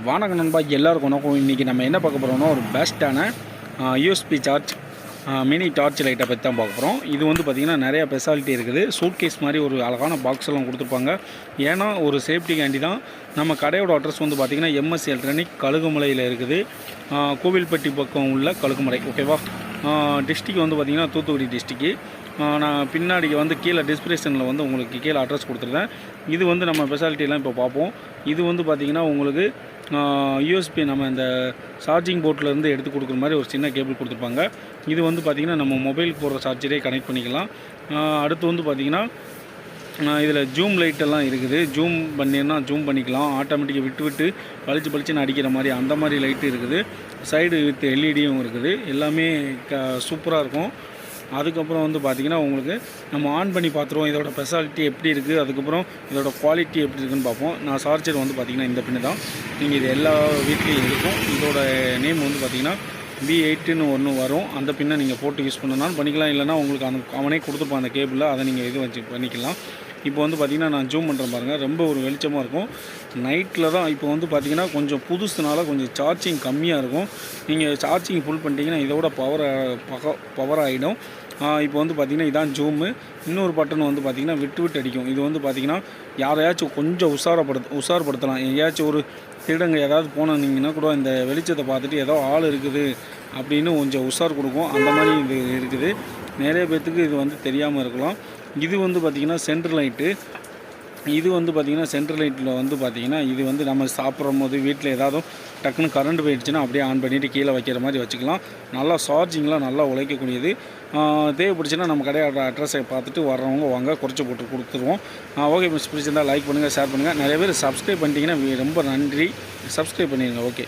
வணக்கம் நண்பா, எல்லாருக்கும் வணக்கம். இன்றைக்கி நம்ம என்ன பார்க்க போகிறோம்னா ஒரு பெஸ்ட்டான யூஎஸ்பி சார்ஜ் மினி டார்ச் லைட்டை பற்றி தான் பார்க்க போகிறோம். இது வந்து பார்த்திங்கன்னா நிறையா ஸ்பெஷாலிட்டி இருக்குது. சூட் கேஸ் மாதிரி ஒரு அழகான பாக்ஸ் எல்லாம் கொடுத்துருப்பாங்க. ஏன்னா ஒரு சேஃப்டிக்காண்டி தான். நம்ம கடையோட அட்ரஸ் வந்து பார்த்திங்கன்னா M.S.A எலக்ட்ரானிக் கழுகுமலையில் இருக்குது. கோவில்பட்டி பக்கம் உள்ள கழுகுமலை, ஓகேவா. டிஸ்ட்ரிக் வந்து பார்த்திங்கன்னா தூத்துக்குடி டிஸ்ட்ரிக்கு. நான் பின்னாடி வந்து கீழே டிஸ்கிரிப்ஷனில் வந்து உங்களுக்கு கீழே அட்ரஸ் கொடுத்துருந்தேன். இது வந்து நம்ம ஸ்பெஷாலிட்டிலாம் இப்போ பார்ப்போம். இது வந்து பார்த்திங்கன்னா உங்களுக்கு யூஎஸ்பி நம்ம இந்த சார்ஜிங் போர்ட்லேருந்து எடுத்து கொடுக்குற மாதிரி ஒரு சின்ன கேபிள் கொடுத்துருப்பாங்க. இது வந்து பார்த்திங்கன்னா நம்ம மொபைலுக்கு போடுற சார்ஜரே கனெக்ட் பண்ணிக்கலாம். அடுத்து வந்து பார்த்திங்கன்னா இதில் ஜூம் லைட்டெல்லாம் இருக்குது. ஜூம் பண்ணினா ஜூம் பண்ணிக்கலாம். ஆட்டோமேட்டிக்காக விட்டு விட்டு பளிச்சுன்னு அடிக்கிற மாதிரி அந்த மாதிரி லைட்டு இருக்குது. சைடு வித் எல்இடியும் இருக்குது. எல்லாமே சூப்பராக இருக்கும். அதுக்கப்புறம் வந்து பார்த்திங்கன்னா உங்களுக்கு நம்ம ஆன் பண்ணி பார்த்துருவோம் இதோட ஸ்பெஷாலிட்டி எப்படி இருக்குது, அதுக்கப்புறம் இதோட குவாலிட்டி எப்படி இருக்குதுன்னு பார்ப்போம். நான் சார்ஜர் வந்து பார்த்திங்கன்னா இந்த பின்னு தான். நீங்கள் இது எல்லா வீட்லேயும் இருக்கும். இதோட நேம் வந்து பார்த்திங்கன்னா B8ன்னு ஒன்று வரும். அந்த பின்னை நீங்கள் போட்டு யூஸ் பண்ணனாலும் பண்ணிக்கலாம். இல்லைனா உங்களுக்கு அவனே கொடுத்துருப்பான் அந்த கேபிளில், அதை நீங்கள் இது வச்சு பண்ணிக்கலாம். இப்போ வந்து பார்த்திங்கன்னா நான் ஜூம் பண்ணுறேன் பாருங்கள். ரொம்ப ஒரு வெளிச்சமாக இருக்கும். நைட்டில் தான். இப்போ வந்து பார்த்திங்கன்னா கொஞ்சம் புதுசுனால கொஞ்சம் சார்ஜிங் கம்மியாக இருக்கும். நீங்கள் சார்ஜிங் ஃபுல் பண்ணிட்டீங்கன்னா இதோட பவர் ஆகிடும். இப்போ வந்து பார்த்திங்கன்னா இதான் ஜூமு. இன்னொரு பட்டன் வந்து பார்த்திங்கன்னா விட்டு அடிக்கும். இது வந்து பார்த்திங்கன்னா யாரையாச்சும் கொஞ்சம் உஷார்படுத்தலாம். எங்கேயாச்சும் ஒரு திருடங்க ஏதாவது போனீங்கன்னா கூட இந்த வெளிச்சத்தை பார்த்துட்டு ஏதோ ஆள் இருக்குது அப்படின்னு கொஞ்சம் உஷார் கொடுக்கும். அந்த மாதிரி இது இருக்குது. நிறைய பேர்த்துக்கு இது வந்து தெரியாமல் இருக்கலாம். இது வந்து பார்த்திங்கன்னா சென்ட்ரல் லைட்டு. இது வந்து பார்த்திங்கன்னா சென்ட்ரல் லைட்டில் வந்து பார்த்திங்கன்னா இது வந்து நம்ம சாப்பிட்ற போது வீட்டில் ஏதாவது டக்குன்னு கரண்ட் போயிடுச்சுன்னா அப்படியே ஆன் பண்ணிவிட்டு கீழே வைக்கிற மாதிரி வச்சுக்கலாம். நல்லா சார்ஜிங்லாம் நல்லா உழைக்கக்கூடியது. தேவைப்படுச்சுன்னா நம்ம கடையோட அட்ரஸை பார்த்துட்டு வர்றவங்க வாங்க, குறைச்சி போட்டு கொடுத்துருவோம். ஓகே மிஸ், பிடிச்சிருந்தால் லைக் பண்ணுங்கள், ஷேர் பண்ணுங்கள். நிறைய பேர் சப்ஸ்கிரைப் பண்ணிட்டீங்கன்னா ரொம்ப நன்றி. சப்ஸ்கிரைப் பண்ணிடுங்க. ஓகே.